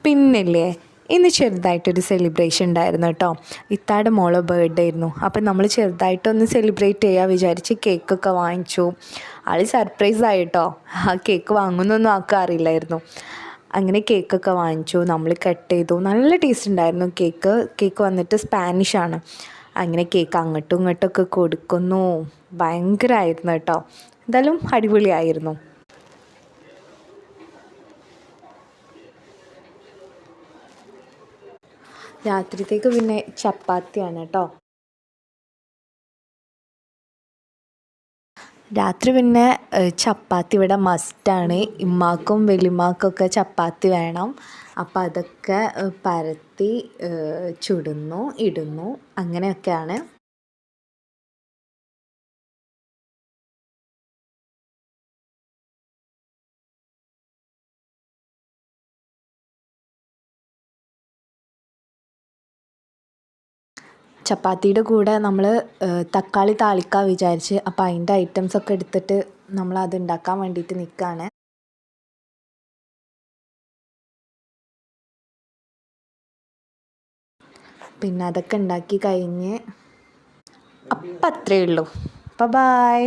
പിന്നില്ലേ, ഇന്ന് ചെറുതായിട്ടൊരു സെലിബ്രേഷൻ ഉണ്ടായിരുന്നു കേട്ടോ. ഇത്താടെ മോളെ ബർത്ത്ഡേ ആയിരുന്നു. അപ്പം നമ്മൾ ചെറുതായിട്ടൊന്ന് സെലിബ്രേറ്റ് ചെയ്യാൻ വിചാരിച്ച് കേക്കൊക്കെ വാങ്ങിച്ചു. ആൾ സർപ്രൈസ് ആയിട്ടോ, ആ കേക്ക് വാങ്ങുന്നൊന്നും ആർക്കും അറിയില്ലായിരുന്നു. അങ്ങനെ കേക്കൊക്കെ വാങ്ങിച്ചു, നമ്മൾ കട്ട് ചെയ്തു. നല്ല ടേസ്റ്റ് ഉണ്ടായിരുന്നു കേക്ക്. കേക്ക് വന്നിട്ട് സ്പാനിഷാണ്. അങ്ങനെ കേക്ക് അങ്ങോട്ടും ഇങ്ങോട്ടൊക്കെ കൊടുക്കുന്നു. ഭയങ്കരമായിരുന്നു കേട്ടോ. എന്തായാലും അടിപൊളിയായിരുന്നു. രാത്രിത്തേക്ക് പിന്നെ ചപ്പാത്തിയാണ് കേട്ടോ. രാത്രി പിന്നെ ചപ്പാത്തി ഇവിടെ മസ്റ്റാണ്. ഇമ്മാക്കും വലിയമ്മാക്കൊക്കെ ചപ്പാത്തി വേണം. അപ്പം അതൊക്കെ പരത്തി ചുടുന്നു, ഇടുന്നു, അങ്ങനെയൊക്കെയാണ്. ചപ്പാത്തിയുടെ കൂടെ നമ്മൾ തക്കാളി താളിക്കാൻ വിചാരിച്ച്, അപ്പോൾ അതിൻ്റെ ഐറ്റംസൊക്കെ എടുത്തിട്ട് നമ്മളത് ഉണ്ടാക്കാൻ വേണ്ടിയിട്ട് നിൽക്കുകയാണ്. പിന്നെ അതൊക്കെ ഉണ്ടാക്കി കഴിഞ്ഞ് അപ്പം അത്രയേ ഉള്ളൂ. ബൈ.